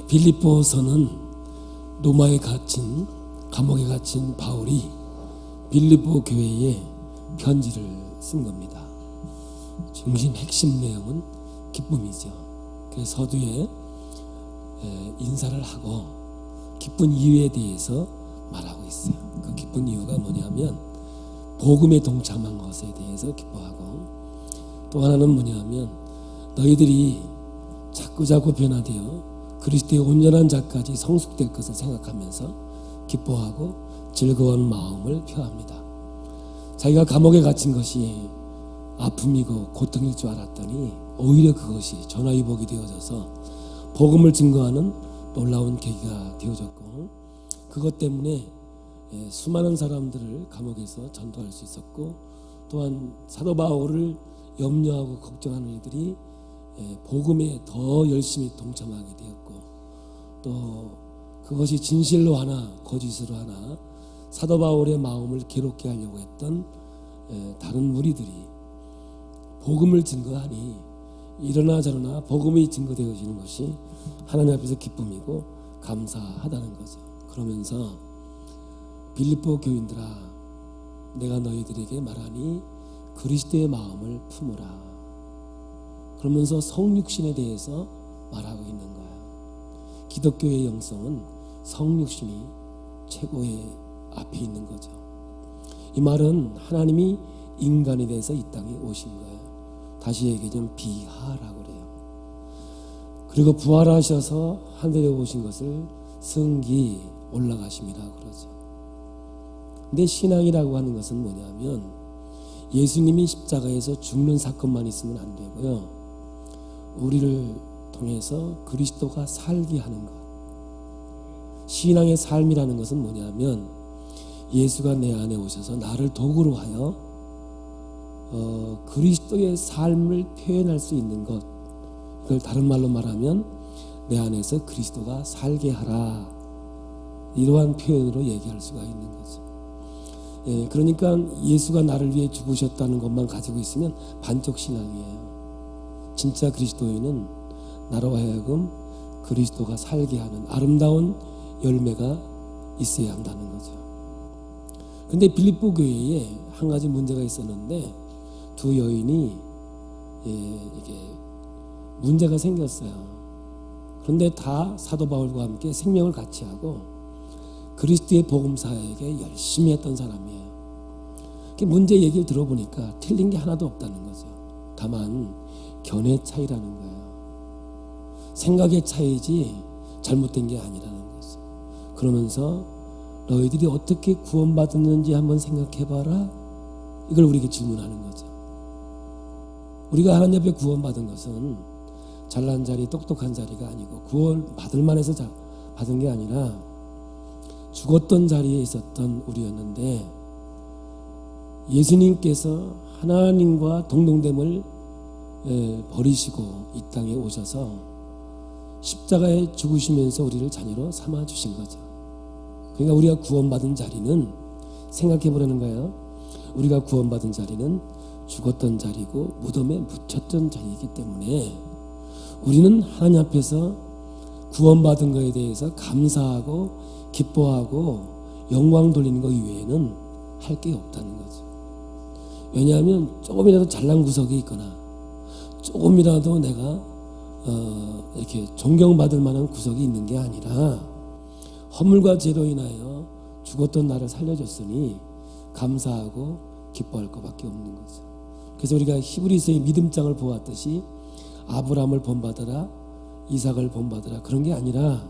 빌립보서는 로마에 갇힌 감옥에 갇힌 바울이 빌립보 교회에 편지를 쓴 겁니다. 중심 핵심 내용은 기쁨이죠. 그래서 서두에 인사를 하고 기쁜 이유에 대해서 말하고 있어요. 그 기쁜 이유가 뭐냐면 복음에 동참한 것에 대해서 기뻐하고, 또 하나는 뭐냐면 너희들이 자꾸자꾸 변화되어 그리스도의 온전한 자까지 성숙될 것을 생각하면서 기뻐하고 즐거운 마음을 표합니다. 자기가 감옥에 갇힌 것이 아픔이고 고통일 줄 알았더니 오히려 그것이 전화위복이 되어져서 복음을 증거하는 놀라운 계기가 되어졌고, 그것 때문에 수많은 사람들을 감옥에서 전도할 수 있었고, 또한 사도 바울을 염려하고 걱정하는 이들이 복음에 더 열심히 동참하게 되었고, 또 그것이 진실로 하나 거짓으로 하나 사도 바울의 마음을 괴롭게 하려고 했던 다른 무리들이 복음을 증거하니 이러나 저러나 복음이 증거되어지는 것이 하나님 앞에서 기쁨이고 감사하다는 거죠. 그러면서 빌립보 교인들아, 내가 너희들에게 말하니 그리스도의 마음을 품으라. 그러면서 성육신에 대해서 말하고 있는 거야. 기독교의 영성은 성육신이 최고의 앞에 있는 거죠. 이 말은 하나님이 인간이 돼서 이 땅에 오신 거예요. 다시 얘기하면 비하라고 그래요. 그리고 부활하셔서 하늘에 오신 것을 승기 올라가심이라고 그러죠. 근데 신앙이라고 하는 것은 뭐냐면 예수님이 십자가에서 죽는 사건만 있으면 안 되고요, 우리를 통해서 그리스도가 살게 하는 것. 신앙의 삶이라는 것은 뭐냐면 예수가 내 안에 오셔서 나를 도구로 하여 그리스도의 삶을 표현할 수 있는 것. 그걸 다른 말로 말하면 내 안에서 그리스도가 살게 하라, 이러한 표현으로 얘기할 수가 있는 거죠. 그러니까 예수가 나를 위해 죽으셨다는 것만 가지고 있으면 반쪽 신앙이에요. 진짜 그리스도인은 나로 하여금 그리스도가 살게 하는 아름다운 열매가 있어야 한다는 거죠. 근데 빌립보 교회에 한 가지 문제가 있었는데, 두 여인이 이게 문제가 생겼어요. 그런데 다 사도 바울과 함께 생명을 같이 하고 그리스도의 복음사에게 열심히 했던 사람이에요. 문제 얘기를 들어보니까 틀린 게 하나도 없다는 거죠. 다만 견해 차이라는 거예요. 생각의 차이지 잘못된 게 아니라는 거죠. 그러면서 너희들이 어떻게 구원받았는지 한번 생각해봐라, 이걸 우리에게 질문하는 거죠. 우리가 하나님 앞에 구원받은 것은 잘난 자리, 똑똑한 자리가 아니고 구원받을 만해서 받은 게 아니라 죽었던 자리에 있었던 우리였는데, 예수님께서 하나님과 동등됨을 버리시고 이 땅에 오셔서 십자가에 죽으시면서 우리를 자녀로 삼아 주신 거죠. 그러니까 우리가 구원받은 자리는, 생각해 보라는 거예요. 우리가 구원받은 자리는 죽었던 자리고 무덤에 묻혔던 자리이기 때문에 우리는 하나님 앞에서 구원받은 것에 대해서 감사하고 기뻐하고 영광 돌리는 것 이외에는 할 게 없다는 거죠. 왜냐하면 조금이라도 잘난 구석이 있거나 조금이라도 내가 이렇게 존경받을 만한 구석이 있는 게 아니라 허물과 죄로 인하여 죽었던 나를 살려줬으니 감사하고 기뻐할 것밖에 없는 거죠. 그래서 우리가 히브리서의 믿음장을 보았듯이 아브라함을 본받아라, 이삭을 본받아라, 그런 게 아니라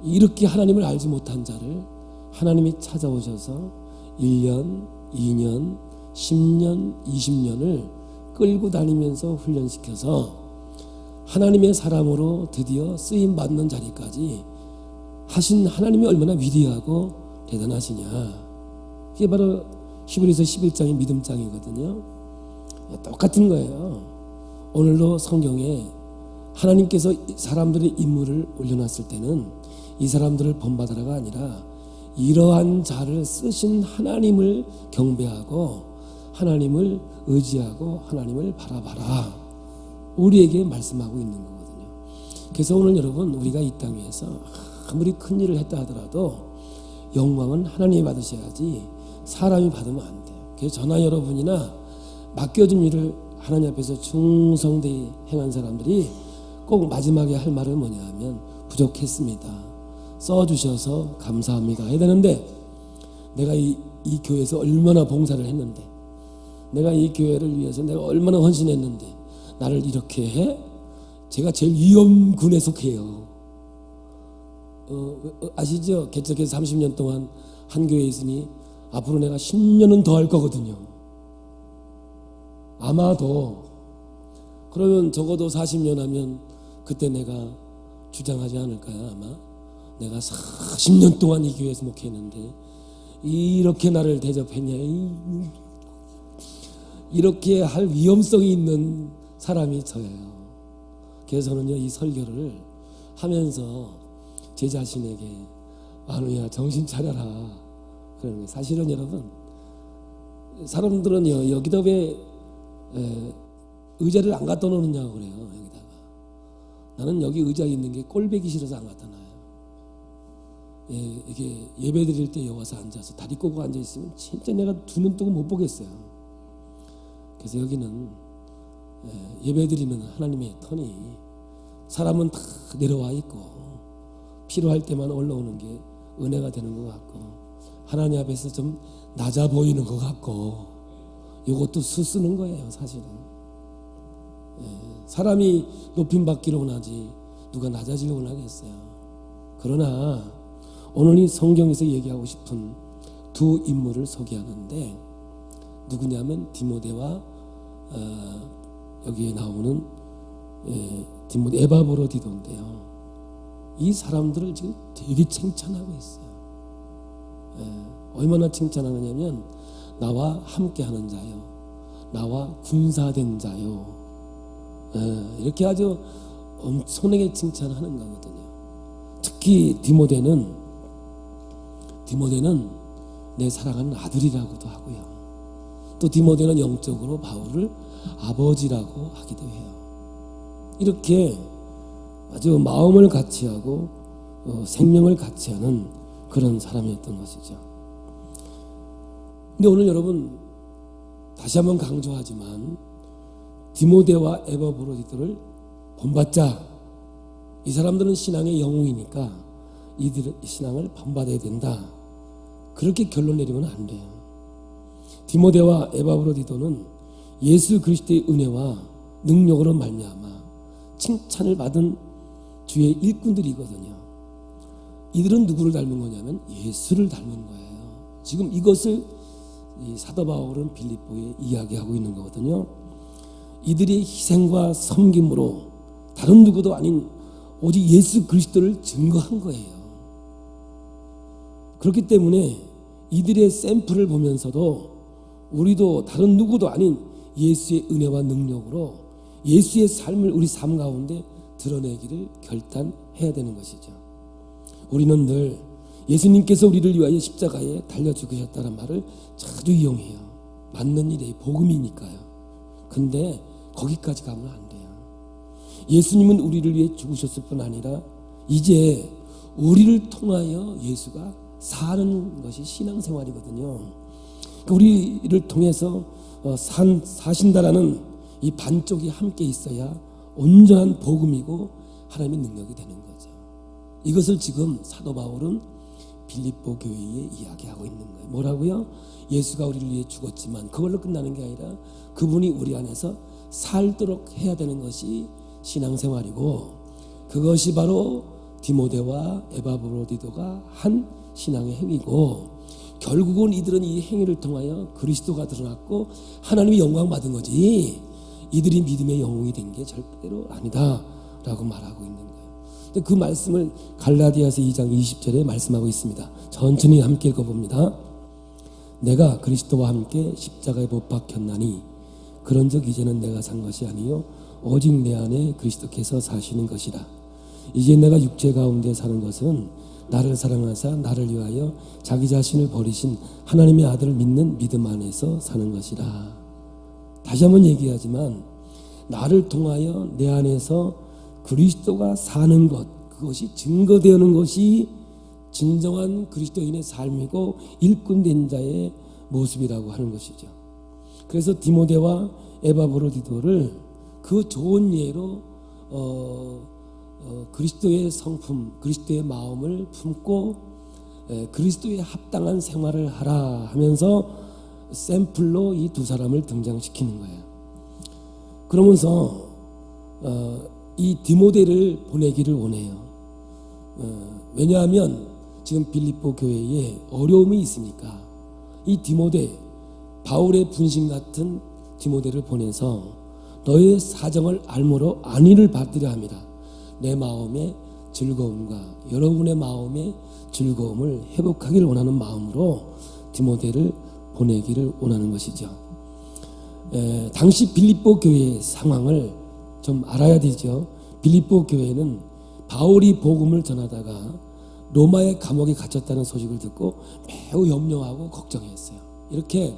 이렇게 하나님을 알지 못한 자를 하나님이 찾아오셔서 1년, 2년, 10년, 20년을 끌고 다니면서 훈련시켜서 하나님의 사람으로 드디어 쓰임받는 자리까지 하신 하나님이 얼마나 위대하고 대단하시냐. 그게 바로 히브리서 11장의 믿음장이거든요. 똑같은 거예요. 오늘도 성경에 하나님께서 사람들의 인물을 올려놨을 때는 이 사람들을 본받으라가 아니라 이러한 자를 쓰신 하나님을 경배하고 하나님을 의지하고 하나님을 바라봐라, 우리에게 말씀하고 있는 거거든요. 그래서 오늘 여러분, 우리가 이 땅에서 아무리 큰 일을 했다 하더라도 영광은 하나님이 받으셔야지 사람이 받으면 안 돼요. 그래서 저나 여러분이나 맡겨진 일을 하나님 앞에서 충성되이 행한 사람들이 꼭 마지막에 할 말은 뭐냐 하면 부족했습니다, 써주셔서 감사합니다 해야 되는데, 내가 이 교회에서 얼마나 봉사를 했는데, 내가 이 교회를 위해서 내가 얼마나 헌신했는데 나를 이렇게 해? 제가 제일 위험군에 속해요. 아시죠? 개척해서 30년 동안 한 교회에 있으니 앞으로 내가 10년은 더 할 거거든요. 아마도. 그러면 적어도 40년 하면 그때 내가 주장하지 않을까요? 아마 내가 40년 동안 이 교회에서 목회했는데 이렇게 나를 대접했냐, 이렇게 할 위험성이 있는 사람이 저예요. 그래서 저는요, 이 설교를 하면서 제 자신에게 만우야 정신 차려라 그러는 거예요. 사실은 여러분, 사람들은요, 여기다 왜 의자를 안 갖다 놓느냐고 그래요. 여기다가 나는 여기 의자 있는 게 꼴배기 싫어서 안 갖다 놔요. 이게 예배 드릴 때 여기 와서 앉아서 다리 꼬고 앉아 있으면 진짜 내가 두 눈 뜨고 못 보겠어요. 그래서 여기는 예배 드리는 하나님의 터니, 사람은 다 내려와 있고 필요할 때만 올라오는 게 은혜가 되는 것 같고, 하나님 앞에서 좀 낮아 보이는 것 같고, 이것도 수 쓰는 거예요. 사실은 사람이 높임 받기를 원하지 누가 낮아지려 원하겠어요. 그러나 오늘 이 성경에서 얘기하고 싶은 두 인물을 소개하는데, 누구냐면 디모데와 여기에 나오는 디모데 에바브로디도인데요. 이 사람들을 지금 되게 칭찬하고 있어요. 얼마나 칭찬하느냐면, 나와 함께하는 자요, 나와 군사된 자요, 이렇게 아주 엄청나게 칭찬하는 거거든요. 특히 디모데는 내 사랑하는 아들이라고도 하고요. 또 디모데는 영적으로 바울을 아버지라고 하기도 해요. 이렇게 아주 마음을 같이 하고 생명을 같이 하는 그런 사람이었던 것이죠. 근데 오늘 여러분, 다시 한번 강조하지만 디모데와 에바브로디도를 본받자. 이 사람들은 신앙의 영웅이니까 이들의 신앙을 본받아야 된다, 그렇게 결론 내리면 안 돼요. 디모데와 에바브로디도는 예수 그리스도의 은혜와 능력으로 말미암아 칭찬을 받은 주의 일꾼들이거든요. 이들은 누구를 닮은 거냐면 예수를 닮은 거예요. 지금 이것을 이 사도 바울은 빌립보에 이야기하고 있는 거거든요. 이들의 희생과 섬김으로 다른 누구도 아닌 오직 예수 그리스도를 증거한 거예요. 그렇기 때문에 이들의 샘플을 보면서도 우리도 다른 누구도 아닌 예수의 은혜와 능력으로 예수의 삶을 우리 삶 가운데 드러내기를 결단해야 되는 것이죠. 우리는 늘 예수님께서 우리를 위하여 십자가에 달려 죽으셨다는 말을 자주 이용해요. 맞는 일이에요. 복음이니까요. 근데 거기까지 가면 안 돼요. 예수님은 우리를 위해 죽으셨을 뿐 아니라 이제 우리를 통하여 예수가 사는 것이 신앙생활이거든요. 우리를 통해서 사신다라는 이 반쪽이 함께 있어야 온전한 복음이고 하나님의 능력이 되는 거죠. 이것을 지금 사도 바울은 빌립보 교회에 이야기하고 있는 거예요. 뭐라고요? 예수가 우리를 위해 죽었지만 그걸로 끝나는 게 아니라 그분이 우리 안에서 살도록 해야 되는 것이 신앙생활이고, 그것이 바로 디모데와 에바브로디도가 한 신앙의 행위고, 결국은 이들은 이 행위를 통하여 그리스도가 드러났고 하나님이 영광 받은 거지, 이들이 믿음의 영웅이 된 게 절대로 아니다 라고 말하고 있는 거예요. 근데 그 말씀을 갈라디아서 2장 20절에 말씀하고 있습니다. 천천히 함께 읽어봅니다. 내가 그리스도와 함께 십자가에 못 박혔나니 그런즉 이제는 내가 산 것이 아니요 오직 내 안에 그리스도께서 사시는 것이라. 이제 내가 육체 가운데 사는 것은 나를 사랑하사 나를 위하여 자기 자신을 버리신 하나님의 아들을 믿는 믿음 안에서 사는 것이라. 다시 한번 얘기하지만 나를 통하여 내 안에서 그리스도가 사는 것, 그것이 증거되는 것이 진정한 그리스도인의 삶이고 일꾼된 자의 모습이라고 하는 것이죠. 그래서 디모데와 에바브로디도를 그 좋은 예로 그리스도의 성품, 그리스도의 마음을 품고 그리스도에 합당한 생활을 하라 하면서 샘플로 이 두 사람을 등장시키는 거예요. 그러면서 이 디모데를 보내기를 원해요. 왜냐하면 지금 빌립보 교회에 어려움이 있으니까 이 디모데, 바울의 분신 같은 디모데를 보내서 너의 사정을 알므로 안위를 받으려 합니다. 내 마음의 즐거움과 여러분의 마음의 즐거움을 회복하기를 원하는 마음으로 디모데를 보내기를 원하는 것이죠. 당시 빌립보 교회의 상황을 좀 알아야 되죠. 빌립보 교회는 바울이 복음을 전하다가 로마의 감옥에 갇혔다는 소식을 듣고 매우 염려하고 걱정했어요. 이렇게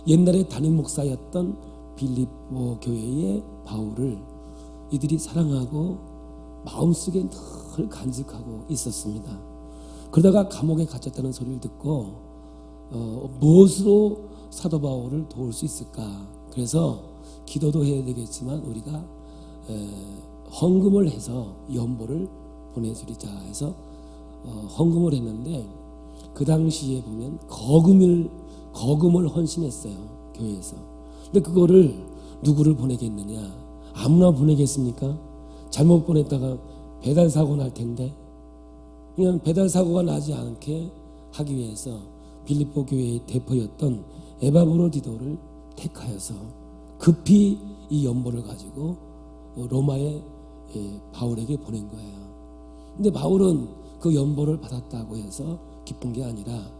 옛날에 담임 목사였던 빌립보 교회의 바울을 이들이 사랑하고 마음속에 늘 간직하고 있었습니다. 그러다가 감옥에 갇혔다는 소리를 듣고 무엇으로 사도 바울을 도울 수 있을까? 그래서 기도도 해야 되겠지만 우리가 헌금을 해서 연보를 보내주리자 해서 헌금을 했는데 그 당시에 보면 거금을 헌신했어요. 교회에서. 근데 그거를 누구를 보내겠느냐? 아무나 보내겠습니까? 잘못 보냈다가 배달 사고 날 텐데 그냥 배달 사고가 나지 않게 하기 위해서 빌립보 교회의 대표였던 에바브로디도를 택하여서 급히 이 연보를 가지고 로마의 바울에게 보낸 거예요. 근데 바울은 그 연보를 받았다고 해서 기쁜 게 아니라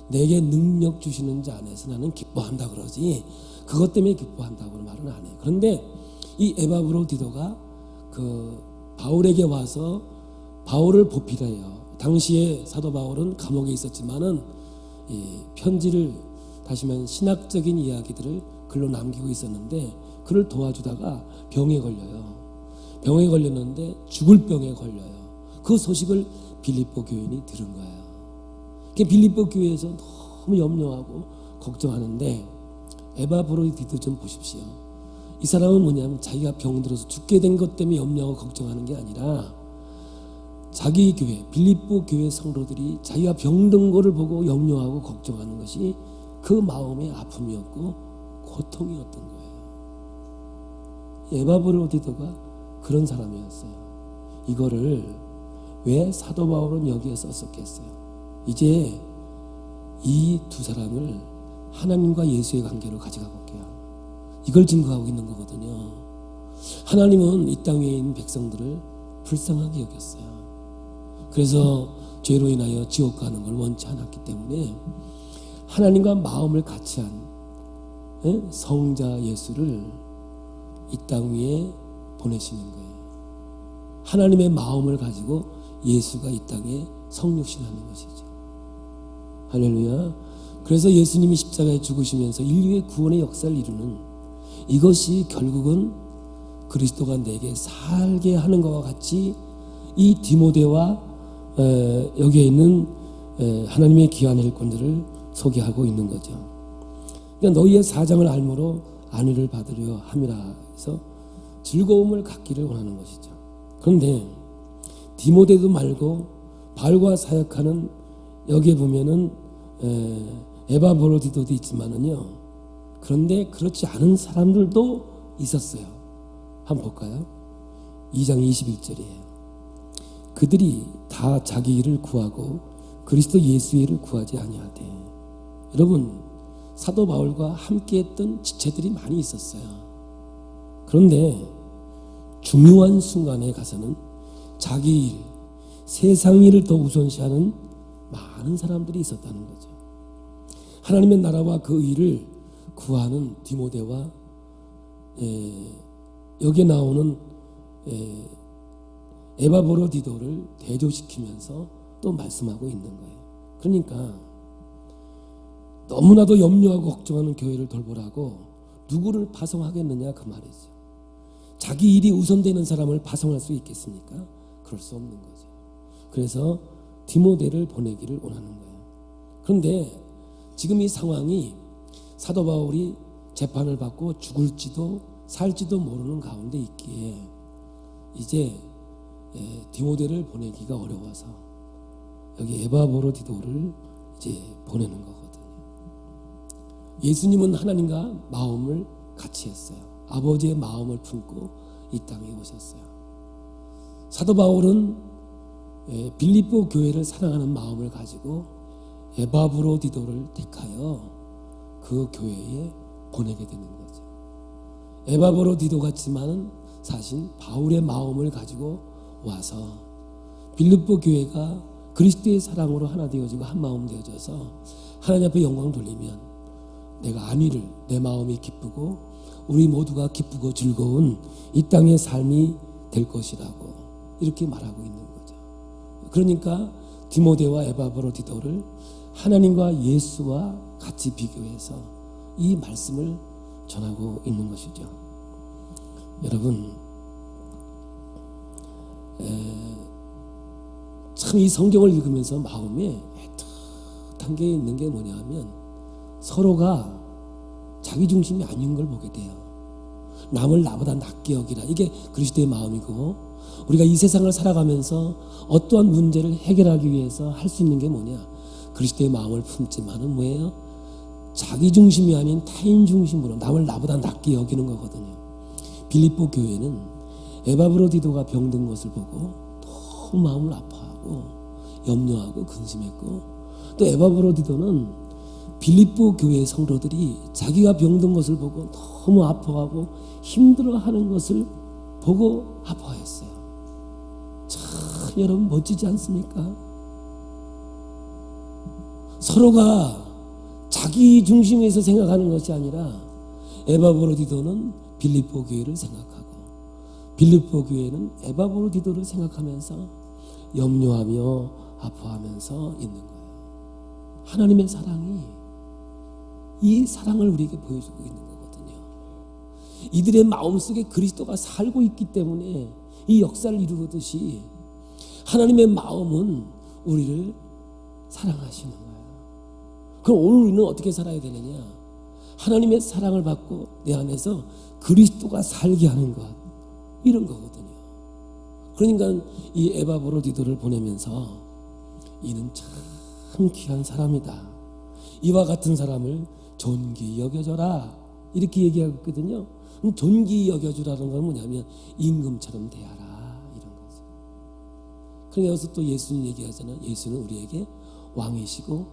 내게 능력 주시는 자 안에서 나는 기뻐한다 그러지 그것 때문에 기뻐한다고는 말은 안 해요. 그런데 이 에바브로디도가 그 바울에게 와서 바울을 보필해요. 당시에 사도 바울은 감옥에 있었지만은 이 편지를 다시 말하면 신학적인 이야기들을 글로 남기고 있었는데 그를 도와주다가 병에 걸려요. 병에 걸렸는데 죽을 병에 걸려요. 그 소식을 빌립보 교인이 들은 거예요. 빌립보 교회에서 너무 염려하고 걱정하는데 에바브로디도 좀 보십시오. 이 사람은 뭐냐면 자기가 병들어서 죽게 된 것 때문에 염려하고 걱정하는 게 아니라 자기 교회, 빌립보 교회 성도들이 자기가 병든 거를 보고 염려하고 걱정하는 것이 그 마음의 아픔이었고 고통이었던 거예요. 에바브로디도가 그런 사람이었어요. 이거를 왜 사도 바울은 여기에 썼었겠어요? 이제 이 두 사람을 하나님과 예수의 관계로 가져가 볼게요. 이걸 증거하고 있는 거거든요. 하나님은 이 땅 위에 있는 백성들을 불쌍하게 여겼어요. 그래서 죄로 인하여 지옥 가는 걸 원치 않았기 때문에 하나님과 마음을 같이 한 성자 예수를 이 땅 위에 보내시는 거예요. 하나님의 마음을 가지고 예수가 이 땅에 성육신하는 것이죠. 할렐루야. 그래서 예수님이 십자가에 죽으시면서 인류의 구원의 역사를 이루는 이것이 결국은 그리스도가 내게 살게 하는 것과 같이 이 디모데와 여기에 있는 하나님의 귀한 일꾼들을 소개하고 있는 거죠. 그러니까 너희의 사정을 알므로 안위를 받으려 함이라 해서 즐거움을 갖기를 원하는 것이죠. 그런데 디모데도 말고 바울과 사역하는 여기에 보면은 에바브로디도도 있지만은요. 그런데 그렇지 않은 사람들도 있었어요. 한번 볼까요? 2장 21절이에요. 그들이 다 자기 일을 구하고 그리스도 예수의 일을 구하지 아니하되. 여러분, 사도 바울과 함께했던 지체들이 많이 있었어요. 그런데 중요한 순간에 가서는 자기 일, 세상 일을 더 우선시하는 많은 사람들이 있었다는 거죠. 하나님의 나라와 그 일을 구하는 디모데와 여기에 나오는 에바브로디도를 대조시키면서 또 말씀하고 있는 거예요. 그러니까 너무나도 염려하고 걱정하는 교회를 돌보라고 누구를 파송하겠느냐 그 말이죠. 자기 일이 우선되는 사람을 파송할 수 있겠습니까? 그럴 수 없는 거죠. 그래서 디모데를 보내기를 원하는 거예요. 그런데 지금 이 상황이 사도 바울이 재판을 받고 죽을지도 살지도 모르는 가운데 있기에 이제 디모데를 보내기가 어려워서 여기 에바브로디도를 이제 보내는 거거든요. 예수님은 하나님과 마음을 같이 했어요. 아버지의 마음을 품고 이 땅에 오셨어요. 사도 바울은 빌립보 교회를 사랑하는 마음을 가지고 에바브로디도를 택하여 그 교회에 보내게 되는 거죠. 에바브로디도 같지만은 사실 바울의 마음을 가지고 와서 빌립보 교회가 그리스도의 사랑으로 하나 되어지고 한 마음 되어져서 하나님 앞에 영광 돌리면 내가 안위를 내 마음이 기쁘고 우리 모두가 기쁘고 즐거운 이 땅의 삶이 될 것이라고 이렇게 말하고 있는 거죠. 그러니까 디모데와 에바브로디도를 하나님과 예수와 같이 비교해서 이 말씀을 전하고 있는 것이죠. 여러분, 참 이 성경을 읽으면서 마음에 애틋한 게 있는 게 뭐냐 하면 서로가 자기 중심이 아닌 걸 보게 돼요. 남을 나보다 낮게 여기라. 이게 그리스도의 마음이고, 우리가 이 세상을 살아가면서 어떠한 문제를 해결하기 위해서 할 수 있는 게 뭐냐, 그리스도의 마음을 품지만은 뭐예요? 자기 중심이 아닌 타인 중심으로 남을 나보다 낮게 여기는 거거든요. 빌립보 교회는 에바브로디도가 병든 것을 보고 너무 마음을 아파하고 염려하고 근심했고, 또 에바브로디도는 빌립보 교회 성도들이 자기가 병든 것을 보고 너무 아파하고 힘들어하는 것을 보고 아파했어요. 참 여러분 멋지지 않습니까? 서로가 자기 중심에서 생각하는 것이 아니라 에바브로디도는 빌립보 교회를 생각하고 빌립보 교회는 에바브로디도를 생각하면서 염려하며 아파하면서 있는 거예요. 하나님의 사랑이 이 사랑을 우리에게 보여주고 있는 거거든요. 이들의 마음속에 그리스도가 살고 있기 때문에 이 역사를 이루듯이 하나님의 마음은 우리를 사랑하시는 거예요. 그럼 오늘 우리는 어떻게 살아야 되느냐? 하나님의 사랑을 받고 내 안에서 그리스도가 살게 하는 것, 이런 거거든요. 그러니까 이 에바브로디도를 보내면서 이는 참 귀한 사람이다, 이와 같은 사람을 존귀 여겨줘라, 이렇게 얘기하고 있거든요. 존귀 여겨주라는 건 뭐냐면 임금처럼 대하라, 이런 거죠. 그러니까 여기서 또 예수님 얘기하잖아요. 예수는 우리에게 왕이시고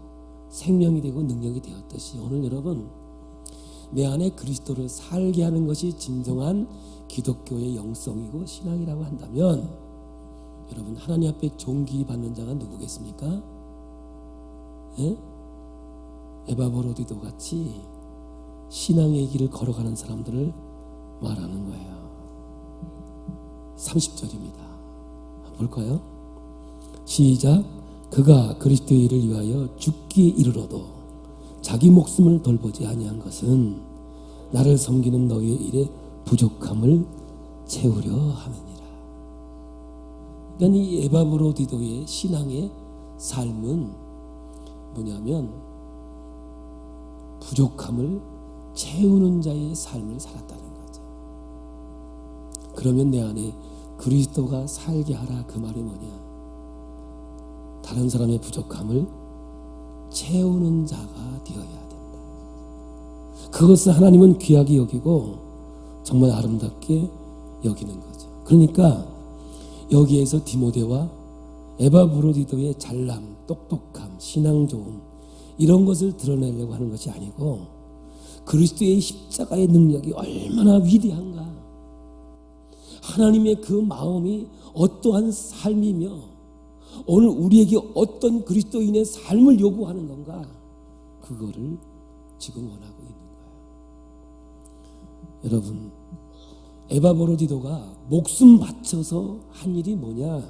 생명이 되고 능력이 되었듯이 오늘 여러분 내 안에 그리스도를 살게 하는 것이 진정한 기독교의 영성이고 신앙이라고 한다면 여러분 하나님 앞에 존귀받는 자가 누구겠습니까? 예? 에바브로디도 같이 신앙의 길을 걸어가는 사람들을 말하는 거예요. 30절입니다. 볼까요? 시작. 그가 그리스도의 일을 위하여 죽기에 이르러도 자기 목숨을 돌보지 아니한 것은 나를 섬기는 너희의 일에 부족함을 채우려 함이니라. 그러니까 이 에바브로디도의 신앙의 삶은 뭐냐면 부족함을 채우는 자의 삶을 살았다는 거죠. 그러면 내 안에 그리스도가 살게 하라, 그 말이 뭐냐? 다른 사람의 부족함을 채우는 자가 되어야 된다. 그것을 하나님은 귀하게 여기고 정말 아름답게 여기는 거죠. 그러니까 여기에서 디모데와 에바브로디도의 잘남, 똑똑함, 신앙 좋음, 이런 것을 드러내려고 하는 것이 아니고 그리스도의 십자가의 능력이 얼마나 위대한가, 하나님의 그 마음이 어떠한 삶이며 오늘 우리에게 어떤 그리스도인의 삶을 요구하는 건가, 그거를 지금 원하고 있는 거예요. 여러분, 에바브로디도가 목숨 바쳐서 한 일이 뭐냐?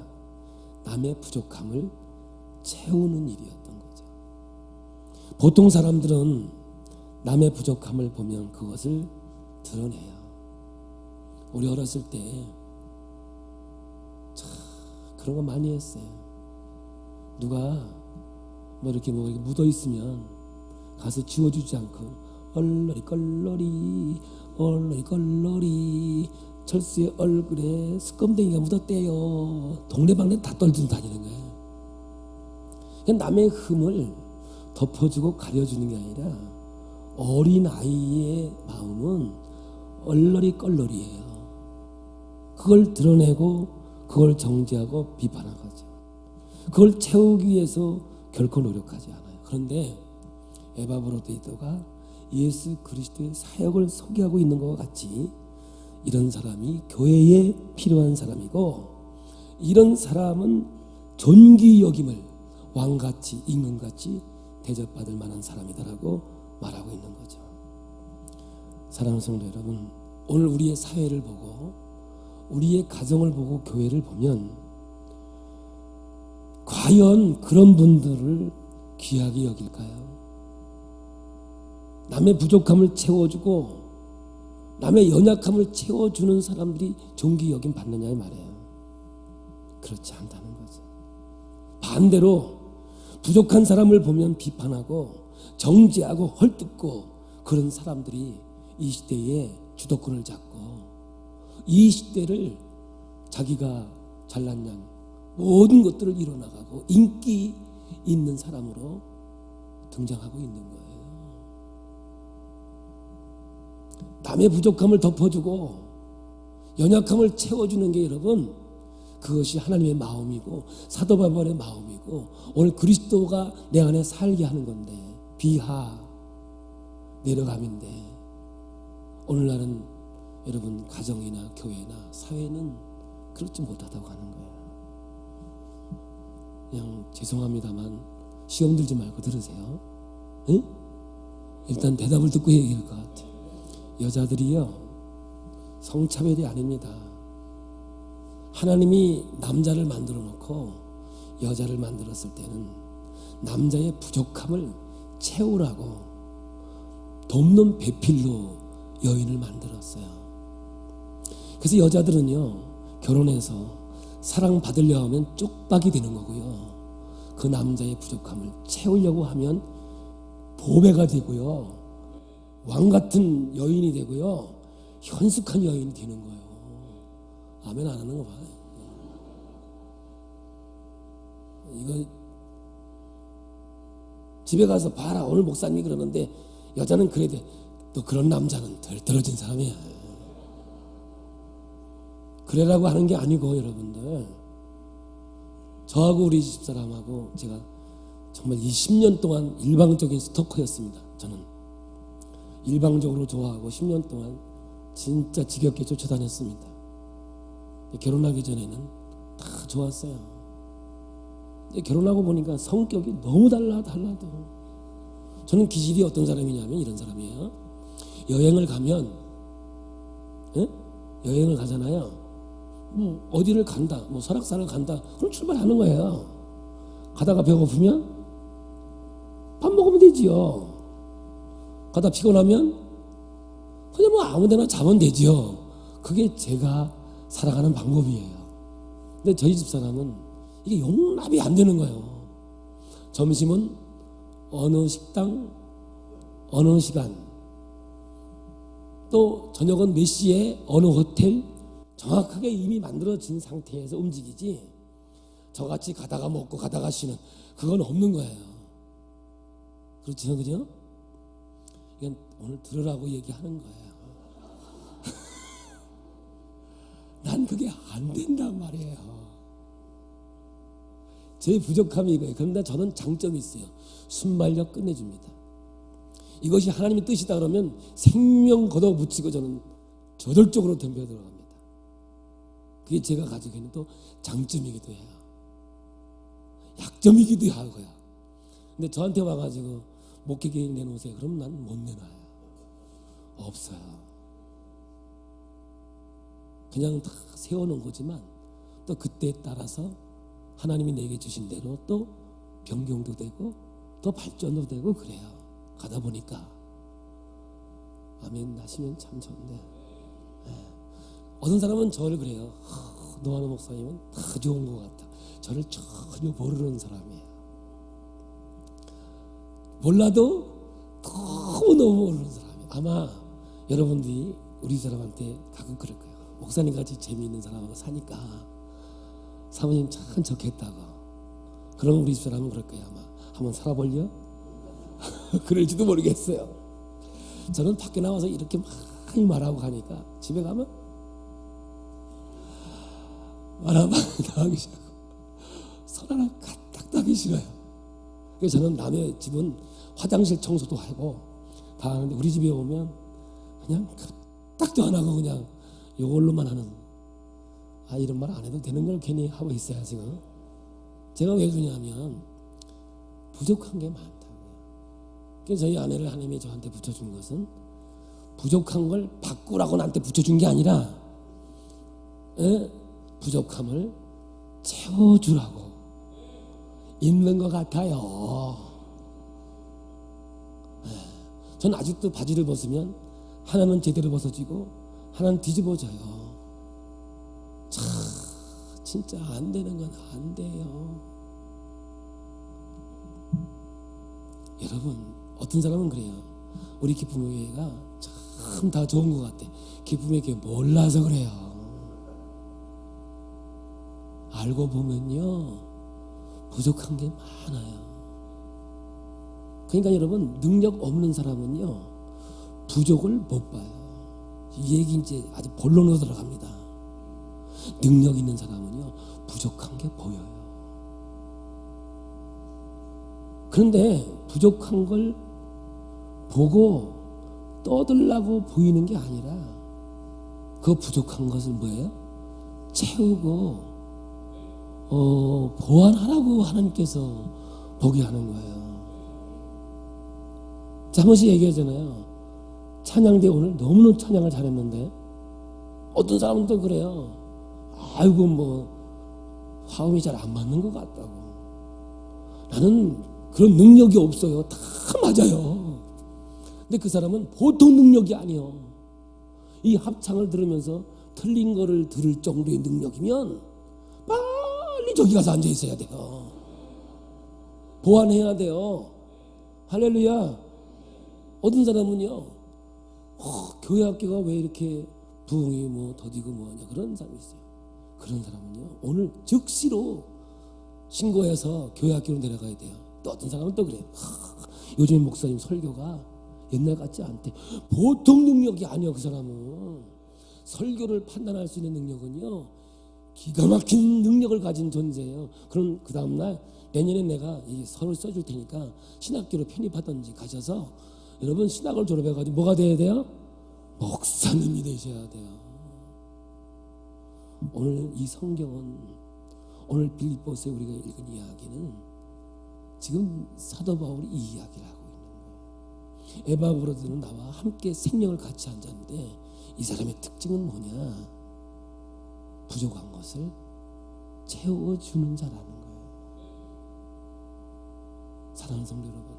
남의 부족함을 채우는 일이었던 거죠. 보통 사람들은 남의 부족함을 보면 그것을 드러내요. 우리 어렸을 때 참 그런 거 많이 했어요. 누가 뭐 이렇게 묻어 있으면 가서 지워주지 않고 얼러리 껄러리 얼러리 껄러리 철수의 얼굴에 스껌댕이가 묻었대요. 동네방네 다 떨고 다니는 거예요. 그냥 남의 흠을 덮어주고 가려주는 게 아니라 어린 아이의 마음은 얼러리 껄러리예요. 그걸 드러내고 그걸 정죄하고 비판한 거죠. 그걸 채우기 위해서 결코 노력하지 않아요. 그런데 에바브로데이도가 예수 그리스도의 사역을 소개하고 있는 것과 같이 이런 사람이 교회에 필요한 사람이고, 이런 사람은 존귀 여김을 왕같이 임금같이 대접받을 만한 사람이다라고 말하고 있는 거죠. 사랑하는 성도 여러분, 오늘 우리의 사회를 보고 우리의 가정을 보고 교회를 보면 과연 그런 분들을 귀하게 여길까요? 남의 부족함을 채워주고 남의 연약함을 채워주는 사람들이 존귀 여김 받느냐의 말이에요. 그렇지 않다는 거죠. 반대로 부족한 사람을 보면 비판하고 정죄하고 헐뜯고 그런 사람들이 이 시대에 주도권을 잡고 이 시대를 자기가 잘난 양 모든 것들을 이뤄나가고 인기 있는 사람으로 등장하고 있는 거예요. 남의 부족함을 덮어주고 연약함을 채워주는 게 여러분, 그것이 하나님의 마음이고 사도 바울의 마음이고 오늘 그리스도가 내 안에 살게 하는 건데, 비하 내려감인데, 오늘날은 여러분 가정이나 교회나 사회는 그렇지 못하다고 하는 거예요. 그냥 죄송합니다만 시험 들지 말고 들으세요. 응? 일단 대답을 듣고 얘기할 것 같아요. 여자들이요, 성차별이 아닙니다. 하나님이 남자를 만들어 놓고 여자를 만들었을 때는 남자의 부족함을 채우라고 돕는 배필로 여인을 만들었어요. 그래서 여자들은요, 결혼해서 사랑받으려 하면 쪽박이 되는 거고요, 그 남자의 부족함을 채우려고 하면 보배가 되고요, 왕같은 여인이 되고요, 현숙한 여인이 되는 거예요. 아멘 안 하는 거 봐요. 이거 집에 가서 봐라, 오늘 목사님이 그러는데 여자는 그래야 돼. 또 그런 남자는 덜 떨어진 사람이야. 그래라고 하는 게 아니고, 여러분들, 저하고 우리 집사람하고 제가 정말 20년 동안 일방적인 스토커였습니다. 저는 일방적으로 좋아하고 10년 동안 진짜 지겹게 쫓아다녔습니다. 결혼하기 전에는 다 좋았어요. 근데 결혼하고 보니까 성격이 너무 달라도. 저는 기질이 어떤 사람이냐면 이런 사람이에요. 여행을 가면, 여행을 가잖아요. 뭐 어디를 간다, 뭐 설악산을 간다, 그럼 출발하는 거예요. 가다가 배고프면 밥 먹으면 되지요. 가다 피곤하면 그냥 뭐 아무데나 자면 되지요. 그게 제가 살아가는 방법이에요. 근데 저희 집사람은 이게 용납이 안 되는 거예요. 점심은 어느 식당, 어느 시간, 또 저녁은 몇 시에 어느 호텔, 정확하게 이미 만들어진 상태에서 움직이지, 저같이 가다가 먹고 가다가 쉬는 그건 없는 거예요. 그렇죠, 그죠? 이건 오늘 들으라고 얘기하는 거예요. 난 그게 안 된단 말이에요. 제 부족함이 이거예요. 그런데 저는 장점이 있어요. 순발력 끝내줍니다. 이것이 하나님의 뜻이다 그러면 생명 걷어붙이고 저는 저절적으로 덤벼 들어갑니다. 그게 제가 가지고 있는 또 장점이기도 해요. 약점이기도 하고요. 근데 저한테 와가지고 목회계획 내놓으세요. 그럼 난 못 내놔요. 없어요. 그냥 다 세워놓은 거지만 또 그때에 따라서 하나님이 내게 주신 대로 또 변경도 되고 또 발전도 되고 그래요. 가다 보니까 아멘 하시면 참 좋은데, 어떤 사람은 저를 그래요. 노아노 목사님은 다 좋은 것 같아. 저를 전혀 모르는 사람이에요. 몰라도 너무너무 모르는 사람이에요. 아마 여러분들이 우리 사람한테 가끔 그럴 거예요. 목사님같이 재미있는 사람하고 사니까 사모님 참 좋겠다고. 그럼 우리 사람은 그럴 거예요. 아마 한번 살아볼려? 그럴지도 모르겠어요. 저는 밖에 나와서 이렇게 많이 말하고 가니까 집에 가면 말하면 나가기 싫고 손 하나 까딱 하기 싫어요. 그래서 저는 남의 집은 화장실 청소도 하고 다 하는데 우리 집에 오면 그냥 까딱도 안 하고 그냥 이걸로만 하는, 이런 말 안 해도 되는 걸 괜히 하고 있어요 지금. 제가 왜 그러냐면 부족한 게 많다고요. 그래서 저희 아내를 하나님이 저한테 붙여준 것은 부족한 걸 바꾸라고 나한테 붙여준 게 아니라 부족함을 채워주라고. 있는 것 같아요. 전 아직도 바지를 벗으면 하나는 제대로 벗어지고 하나는 뒤집어져요. 참 진짜 안 되는 건 안 돼요. 여러분, 어떤 사람은 그래요. 우리 기쁨의 교회가 참 다 좋은 것 같아. 기쁨의 교회 몰라서 그래요. 알고 보면요 부족한 게 많아요. 그러니까 여러분, 능력 없는 사람은요 부족을 못 봐요. 이 얘기 이제 아주 본론으로 들어갑니다. 능력 있는 사람은요 부족한 게 보여요. 그런데 부족한 걸 보고 떠들라고 보이는 게 아니라 그 부족한 것을 뭐예요? 채우고 보완하라고 하나님께서 보게 하는 거예요. 자, 한 번씩 얘기하잖아요. 찬양대 오늘 너무너무 찬양을 잘했는데 어떤 사람은 또 그래요. 아이고 뭐 화음이 잘 안 맞는 것 같다고. 나는 그런 능력이 없어요. 다 맞아요. 근데 그 사람은 보통 능력이 아니에요. 이 합창을 들으면서 틀린 거를 들을 정도의 능력이면 빨리 저기 가서 앉아 있어야 돼요. 보완해야 돼요. 할렐루야. 어떤 사람은요 교회 학교가 왜 이렇게 부흥이 뭐 더디고 뭐하냐 그런 사람이 있어요. 그런 사람은요 오늘 즉시로 신고해서 교회 학교로 내려가야 돼요. 또 어떤 사람은 또 그래요. 요즘 목사님 설교가 옛날 같지 않대. 보통 능력이 아니요. 그 사람은 설교를 판단할 수 있는 능력은요 기가 막힌 능력을 가진 존재예요. 그럼 그 다음날 내년에 내가 이 서를 써줄 테니까 신학교로 편입하든지 가셔서 여러분 신학을 졸업해가지고 뭐가 돼야 돼요? 목사님이 되셔야 돼요. 오늘 이 성경은 오늘 빌립보서에 우리가 읽은 이야기는 지금 사도 바울이 이 이야기를 하고 있는 거예요. 에바브로드는 나와 함께 생명을 같이 앉았는데 이 사람의 특징은 뭐냐? 부족한 것을 채워주는 자라는 거예요. 사랑하는 성도 여러분,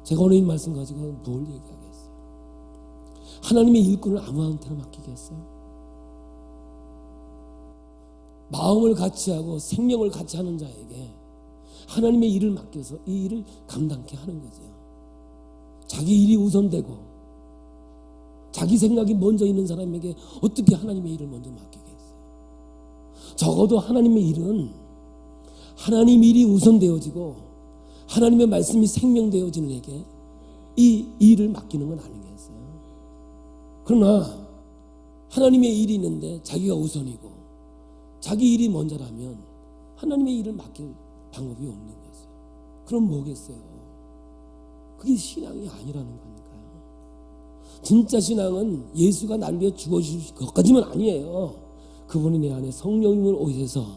제가 오늘 이 말씀 가지고 뭘 얘기하겠어요? 하나님의 일꾼을 아무한테나 맡기겠어요? 마음을 같이 하고 생명을 같이 하는 자에게 하나님의 일을 맡겨서 이 일을 감당케 하는 거죠. 자기 일이 우선되고 자기 생각이 먼저 있는 사람에게 어떻게 하나님의 일을 먼저 맡기겠어요? 적어도 하나님의 일은 하나님 일이 우선되어지고 하나님의 말씀이 생명되어지는 에게 이 일을 맡기는 건 아니겠어요? 그러나 하나님의 일이 있는데 자기가 우선이고 자기 일이 먼저라면 하나님의 일을 맡길 방법이 없는 거죠. 그럼 뭐겠어요? 그게 신앙이 아니라는 거니까요. 진짜 신앙은 예수가 날 위해 죽어주실 것까지만 아니에요. 그분이 내 안에 성령님을 오셔서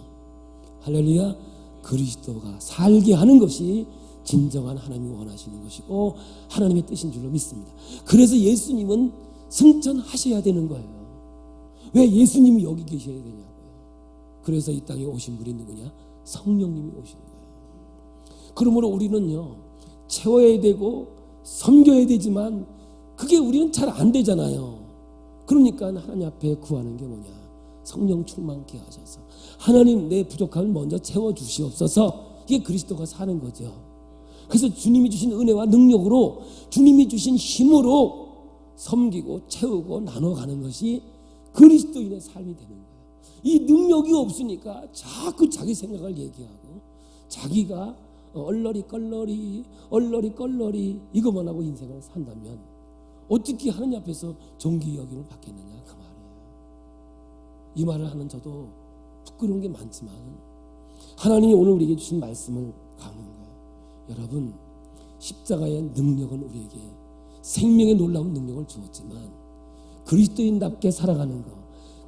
할렐루야 그리스도가 살게 하는 것이 진정한 하나님이 원하시는 것이고 하나님의 뜻인 줄로 믿습니다. 그래서 예수님은 승천하셔야 되는 거예요. 왜 예수님이 여기 계셔야 되냐고요. 그래서 이 땅에 오신 분이 누구냐? 성령님이 오신 거예요. 그러므로 우리는요 채워야 되고 섬겨야 되지만 그게 우리는 잘 안 되잖아요. 그러니까 하나님 앞에 구하는 게 뭐냐? 성령 충만케 하셔서 하나님 내 부족함을 먼저 채워주시옵소서. 이게 그리스도가 사는 거죠. 그래서 주님이 주신 은혜와 능력으로, 주님이 주신 힘으로 섬기고 채우고 나눠가는 것이 그리스도인의 삶이 되는 거예요. 이 능력이 없으니까 자꾸 자기 생각을 얘기하고 자기가 얼러리 껄러리 이것만 하고 인생을 산다면 어떻게 하느님 앞에서 존귀 여김을 받겠느냐, 그 말이에요. 이 말을 하는 저도 부끄러운 게 많지만 하나님이 오늘 우리에게 주신 말씀을 가는 거예요. 여러분, 십자가의 능력은 우리에게 생명의 놀라운 능력을 주었지만 그리스도인답게 살아가는 것,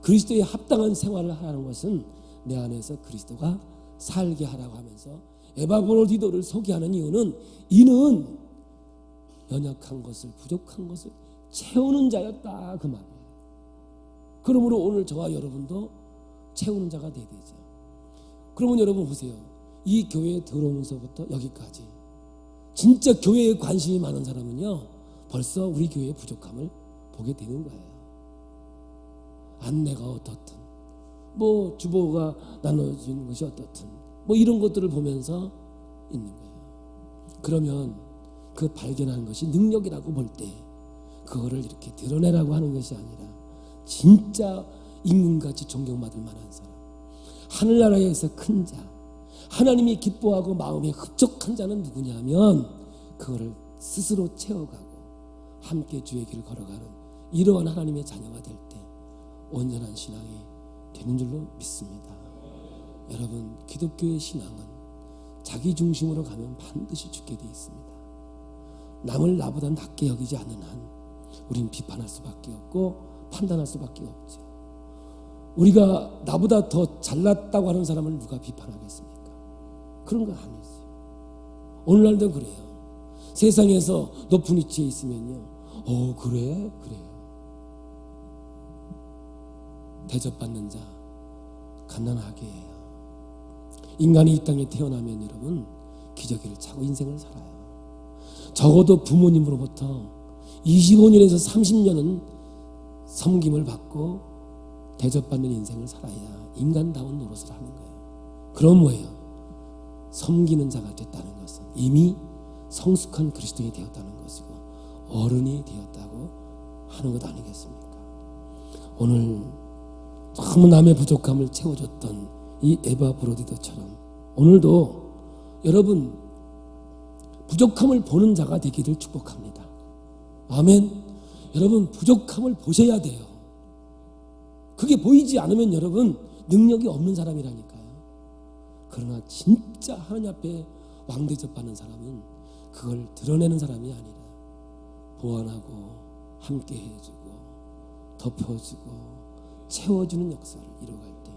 그리스도에 합당한 생활을 하라는 것은 내 안에서 그리스도가 살게 하라고 하면서 에바브로디도를 소개하는 이유는 이는 연약한 것을, 부족한 것을 채우는 자였다, 그 말이에요. 그러므로 오늘 저와 여러분도 채우는 자가 되야 되죠. 그러면 여러분 보세요. 이 교회에 들어오면서부터 여기까지 진짜 교회에 관심이 많은 사람은요, 벌써 우리 교회의 부족함을 보게 되는 거예요. 안내가 어떻든, 뭐 주보가 나눠지는 것이 어떻든, 뭐 이런 것들을 보면서 있는 거예요. 그러면 그 발견하는 것이 능력이라고 볼 때 그거를 이렇게 드러내라고 하는 것이 아니라 진짜 임금같이 존경받을 만한 사람, 하늘나라에서 큰 자, 하나님이 기뻐하고 마음에 흡족한 자는 누구냐면 그거를 스스로 채워가고 함께 주의 길을 걸어가는 이러한 하나님의 자녀가 될 때 온전한 신앙이 되는 줄로 믿습니다. 여러분, 기독교의 신앙은 자기 중심으로 가면 반드시 죽게 되어 있습니다. 남을 나보다 낮게 여기지 않는 한 우린 비판할 수밖에 없고 판단할 수밖에 없죠. 우리가 나보다 더 잘났다고 하는 사람을 누가 비판하겠습니까? 그런 건 아니죠. 오늘날도 그래요. 세상에서 높은 위치에 있으면요, 그래요. 대접받는 자 갓난하게 해요. 인간이 이 땅에 태어나면 여러분 기저귀를 차고 인생을 살아요. 적어도 부모님으로부터 25년에서 30년은 섬김을 받고 대접받는 인생을 살아야 인간다운 노릇을 하는 거예요. 그럼 뭐예요? 섬기는 자가 됐다는 것은 이미 성숙한 그리스도인이 되었다는 것이고 어른이 되었다고 하는 것 아니겠습니까? 오늘 너무 남의 부족함을 채워줬던 이 에바브로디도처럼 오늘도 여러분 부족함을 보는 자가 되기를 축복합니다. 아멘. 여러분, 부족함을 보셔야 돼요. 그게 보이지 않으면 여러분 능력이 없는 사람이라니까요. 그러나 진짜 하나님 앞에 왕대접받는 사람은 그걸 드러내는 사람이 아니라 보완하고 함께 해주고 덮어주고 채워주는 역사를 이루어갈 때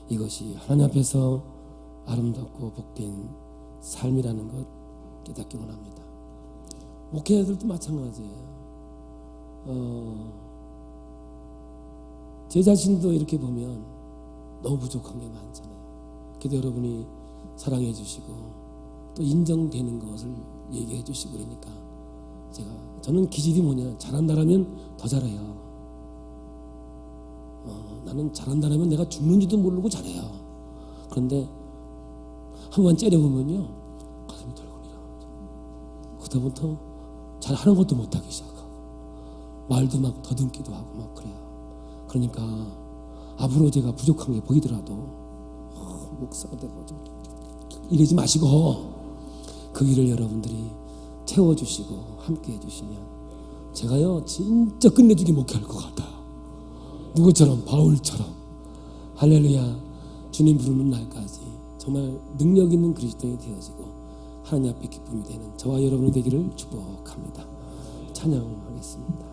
이것이 하나님 앞에서 아름답고 복된 삶이라는 것 깨닫기 원합니다. 목회자들도 마찬가지예요. 제 자신도 이렇게 보면 너무 부족한 게 많잖아요. 그래도 여러분이 사랑해 주시고 또 인정되는 것을 얘기해 주시고 그러니까 저는 기질이 뭐냐, 잘한다라면 더 잘해요. 나는 잘한다라면 내가 죽는지도 모르고 잘해요. 그런데 한번 째려보면요 가슴이 덜거리죠. 그때부터 잘하는 것도 못하기 시작하고 말도 막 더듬기도 하고 막 그래요. 그러니까 앞으로 제가 부족한 게 보이더라도 목사가 되고 좀 이러지 마시고 그 일을 여러분들이 채워주시고 함께 해주시면 제가요 진짜 끝내주게 목회할 것 같아요. 누구처럼? 바울처럼. 할렐루야. 주님 부르는 날까지 정말 능력 있는 그리스도인이 되어지고 하나님 앞에 기쁨이 되는 저와 여러분이 되기를 축복합니다. 찬양하겠습니다.